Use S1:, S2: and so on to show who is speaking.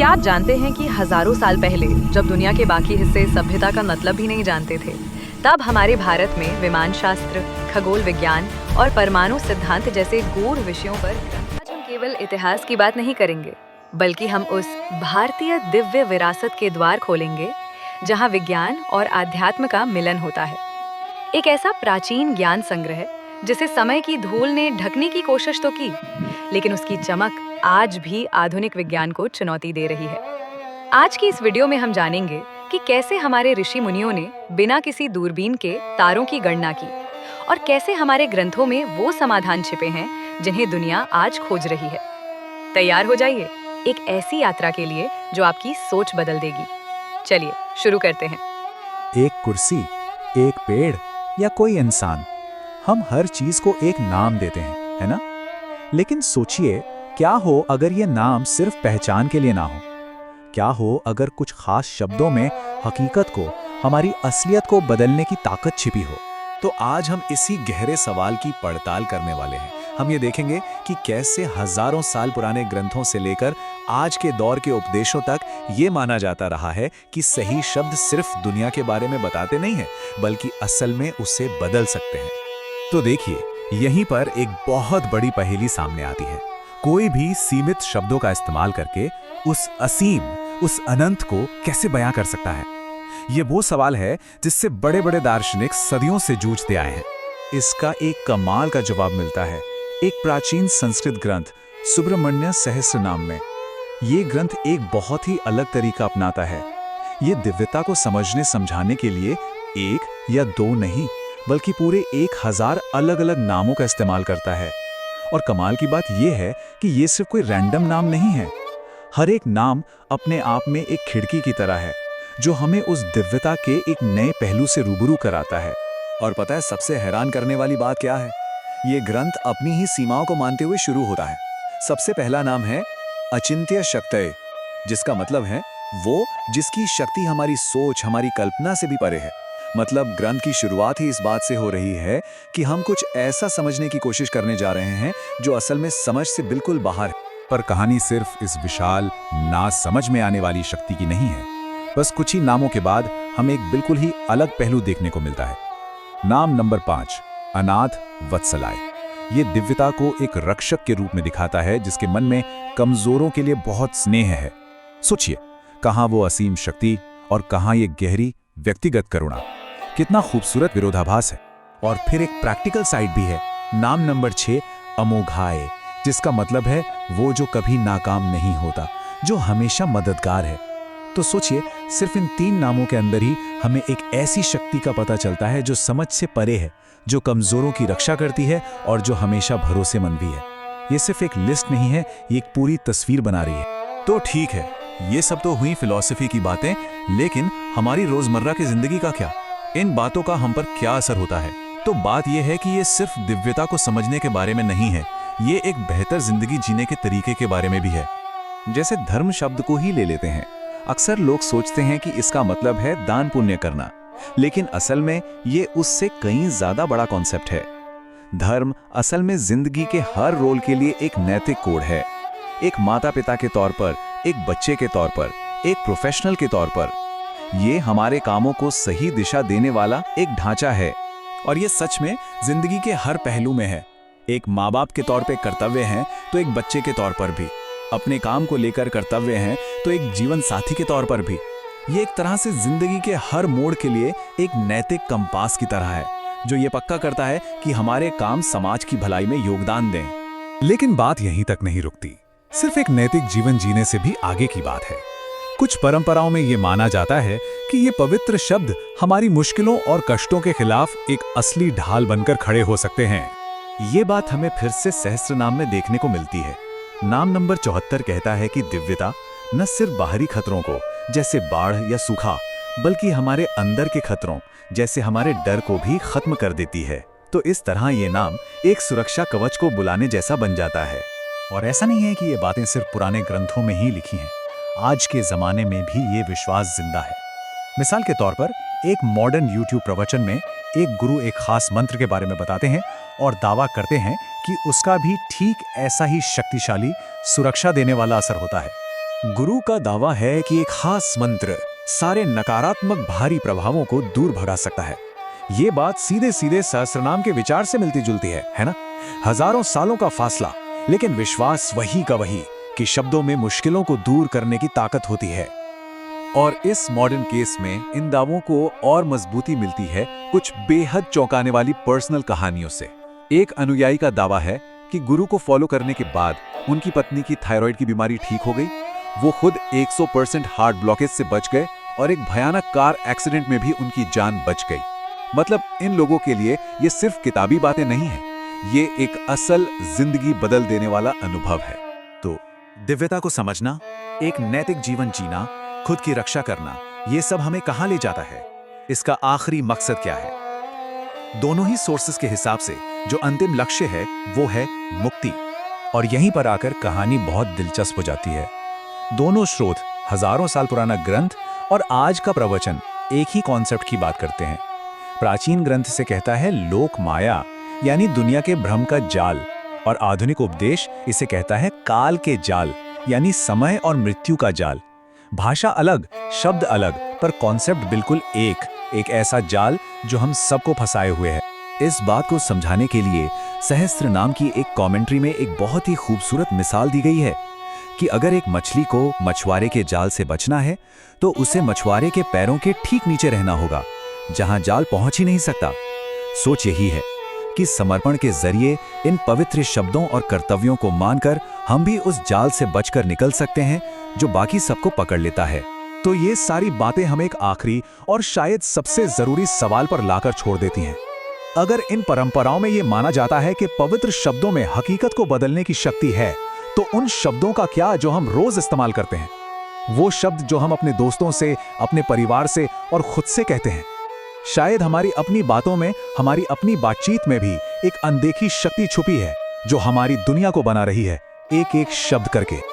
S1: क्या आप जानते हैं कि हजारों साल पहले जब दुनिया के बाकी हिस्से सभ्यता का मतलब भी नहीं जानते थे, तब हमारे भारत में विमान शास्त्र, खगोल विज्ञान और परमाणु सिद्धांत जैसे गूढ़ विषयों पर आज हम केवल इतिहास की बात नहीं करेंगे, बल्कि हम उस भारतीय दिव्य विरासत के द्वार खोलेंगे जहां विज्ञान और आध्यात्म का मिलन होता है। एक ऐसा प्राचीन ज्ञान संग्रह जिसे समय की धूल ने ढकने की कोशिश तो की, लेकिन उसकी चमक आज भी आधुनिक विज्ञान को चुनौती दे रही है। आज की इस वीडियो में हम जानेंगे कि कैसे हमारे ऋषि मुनियों ने बिना किसी दूरबीन के तारों की गणना की और कैसे हमारे ग्रंथों में वो समाधान छिपे हैं जिन्हें दुनिया आज खोज रही है। तैयार हो जाइए एक ऐसी यात्रा के लिए जो आपकी सोच बदल देगी। चलिए शुरू करते हैं।
S2: एक कुर्सी, एक पेड़ या कोई इंसान, हम हर चीज को एक नाम देते हैं, है ना? लेकिन सोचिए, क्या हो अगर ये नाम सिर्फ पहचान के लिए ना हो? क्या हो अगर कुछ खास शब्दों में हकीकत को, हमारी असलियत को बदलने की ताकत छिपी हो? तो आज हम इसी गहरे सवाल की पड़ताल करने वाले हैं। हम ये देखेंगे कि कैसे हजारों साल पुराने ग्रंथों से लेकर आज के दौर के उपदेशों तक ये माना जाता रहा है कि सही शब्द सिर्फ दुनिया के बारे में बताते नहीं हैं, बल्कि असल में उसे बदल सकते हैं। तो देखिए, यहीं पर एक बहुत बड़ी पहेली सामने आती है। कोई भी सीमित शब्दों का इस्तेमाल करके उस असीम, उस अनंत को कैसे बयां कर सकता है? ये वो सवाल है जिससे बड़े बड़े दार्शनिक सदियों से जूझते आए हैं। इसका एक कमाल का जवाब मिलता है एक प्राचीन संस्कृत ग्रंथ सुब्रमण्य सहस्त्रनाम में। ये ग्रंथ एक बहुत ही अलग तरीका अपनाता है। ये दिव्यता को समझने समझाने के लिए एक या दो नहीं, बल्कि पूरे 1000 अलग अलग नामों का इस्तेमाल करता है। और कमाल की बात यह है कि ये सिर्फ कोई रैंडम नाम नहीं है। हर एक नाम अपने आप में एक खिड़की की तरह है, जो हमें उस दिव्यता के एक नए पहलू से रूबरू कराता है। और पता है सबसे हैरान करने वाली बात क्या है? ये ग्रंथ अपनी ही सीमाओं को मानते हुए शुरू होता है। सबसे पहला नाम है अचिंत्य शक्तये, जिसका मतलब है वो जिसकी शक्ति हमारी सोच, हमारी कल्पना से भी परे है। मतलब ग्रंथ की शुरुआत ही इस बात से हो रही है कि हम कुछ ऐसा समझने की कोशिश करने जा रहे हैं जो असल में समझ से बिल्कुल बाहर है। पर कहानी सिर्फ इस विशाल, ना समझ में आने वाली शक्ति की नहीं है। बस कुछ ही नामों के बाद हमें एक बिल्कुल ही अलग पहलू देखने को मिलता है। नाम नंबर 5, अनाथ वत्सलाय। ये दिव्यता को एक रक्षक के रूप में दिखाता है, जिसके मन में कमजोरों के लिए बहुत स्नेह है। सोचिए, कहाँ वो असीम शक्ति और कहाँ ये गहरी व्यक्तिगत करुणा। कितना खूबसूरत विरोधाभास है। और फिर एक प्रैक्टिकल साइड भी है। नाम नंबर 6, अमोघाय, जिसका मतलब है वो जो कभी नाकाम नहीं होता, जो हमेशा मददगार है। तो सोचिए, सिर्फ इन 3 नामों के अंदर ही हमें एक ऐसी शक्ति का पता चलता है जो समझ से परे है, जो कमजोरों की रक्षा करती है और जो हमेशा भरोसेमंद भी है। ये सिर्फ एक लिस्ट नहीं है, ये एक पूरी तस्वीर बना रही है। तो ठीक है, ये सब तो हुई फिलॉसफी की बातें, लेकिन हमारी रोजमर्रा की जिंदगी का क्या? इन बातों का हम पर क्या असर होता है? तो बात यह है कि ये सिर्फ दिव्यता को समझने के बारे में नहीं है, ये एक बेहतर जिंदगी जीने के तरीके के बारे में भी है। जैसे धर्म शब्द को ही ले लेते हैं। अक्सर लोग सोचते हैं कि इसका मतलब है दान पुण्य करना, लेकिन असल में ये उससे कहीं ज्यादा बड़ा कॉन्सेप्ट है। धर्म असल में जिंदगी के हर रोल के लिए एक नैतिक कोड है। एक माता पिता के तौर पर, एक बच्चे के तौर पर, एक प्रोफेशनल के तौर पर। ये हमारे कामों को सही दिशा देने वाला एक ढांचा है। और ये सच में जिंदगी के हर पहलू में है। एक माँ बाप के तौर पे कर्तव्य हैं, तो एक बच्चे के तौर पर भी। अपने काम को लेकर कर्तव्य हैं, तो एक जीवन साथी के तौर पर भी। ये एक तरह से जिंदगी के हर मोड़ के लिए एक नैतिक कंपास की तरह है, जो ये पक्का करता है कि हमारे काम समाज की भलाई में योगदान दें। लेकिन बात यहीं तक नहीं रुकती। सिर्फ एक नैतिक जीवन जीने से भी आगे की बात है। कुछ परंपराओं में ये माना जाता है कि ये पवित्र शब्द हमारी मुश्किलों और कष्टों के खिलाफ एक असली ढाल बनकर खड़े हो सकते हैं। ये बात हमें फिर से सहस्त्रनाम में देखने को मिलती है। नाम नंबर 74 कहता है कि दिव्यता न सिर्फ बाहरी खतरों को, जैसे बाढ़ या सूखा, बल्कि हमारे अंदर के खतरों, जैसे हमारे डर को भी खत्म कर देती है। तो इस तरह ये नाम एक सुरक्षा कवच को बुलाने जैसा बन जाता है। और ऐसा नहीं है कि ये बातें सिर्फ पुराने ग्रंथों में ही लिखी हैं। आज के जमाने में भी ये विश्वास जिंदा है। मिसाल के तौर पर एक मॉडर्न यूट्यूब प्रवचन में एक गुरु एक खास मंत्र के बारे में बताते हैं और दावा करते हैं कि उसका भी ठीक ऐसा ही शक्तिशाली, सुरक्षा देने वाला असर होता है। गुरु का दावा है कि एक खास मंत्र सारे नकारात्मक भारी प्रभावों को दूर भगा सकता है। ये बात सीधे सीधे सहस्त्रनाम के विचार से मिलती जुलती है ना? हजारों सालों का फासला, लेकिन विश्वास वही का वही कि शब्दों में मुश्किलों को दूर करने की ताकत होती है। और इस मॉडर्न केस में इन दावों को और मजबूती मिलती है कुछ बेहद चौंकाने वाली पर्सनल कहानियों से। एक अनुयायी का दावा है कि गुरु को फॉलो करने के बाद उनकी पत्नी की थायराइड की बीमारी ठीक हो गई, वो खुद 100% हार्ट ब्लॉकेज से बच गए और एक भयानक कार एक्सीडेंट में भी उनकी जान बच गई। मतलब इन लोगों के लिए ये सिर्फ किताबी बातें नहीं है, ये एक असल जिंदगी बदल देने वाला अनुभव है। तो दिव्यता को समझना, एक नैतिक जीवन जीना, खुद की रक्षा करना, ये सब हमें कहां ले जाता है? इसका आखिरी मकसद क्या है? दोनों ही सोर्सेस के हिसाब से जो अंतिम लक्ष्य है वो है मुक्ति। और यहीं पर आकर कहानी बहुत दिलचस्प हो जाती है। दोनों स्रोत हजारों साल पुराना ग्रंथ और आज का प्रवचन एक ही कॉन्सेप्ट की बात करते हैं। प्राचीन ग्रंथ से कहता है लोक माया, यानी दुनिया के भ्रम का जाल, और आधुनिक उपदेश इसे कहता है काल के जाल, यानी समय और मृत्यु का जाल। भाषा अलग, शब्द अलग, पर कॉन्सेप्ट बिल्कुल एक ऐसा जाल जो हम सबको फंसाए हुए है। इस बात को समझाने के लिए सहस्त्रनाम की एक कमेंट्री में एक बहुत ही खूबसूरत मिसाल दी गई है कि अगर एक मछली को मछुआरे के जाल से बचना है तो उसे मछुआरे के पैरों के ठीक नीचे रहना होगा, जहां जाल पहुंच ही नहीं सकता। सोच यही है कि समर्पण के जरिए इन पवित्र शब्दों और कर्तव्यों को मानकर हम भी उस जाल से बचकर निकल सकते हैं जो बाकी सबको पकड़ लेता है। तो ये सारी बातें हमें एक आखिरी और शायद सबसे जरूरी सवाल पर लाकर छोड़ देती हैं। अगर इन परंपराओं में ये माना जाता है कि पवित्र शब्दों में हकीकत को बदलने की शक्ति है, तो उन शब्दों का क्या जो हम रोज इस्तेमाल करते हैं? वो शब्द जो हम अपने दोस्तों से, अपने परिवार से और खुद से कहते हैं। शायद हमारी अपनी बातों में, हमारी अपनी बातचीत में भी एक अनदेखी शक्ति छुपी है जो हमारी दुनिया को बना रही है, एक एक शब्द करके।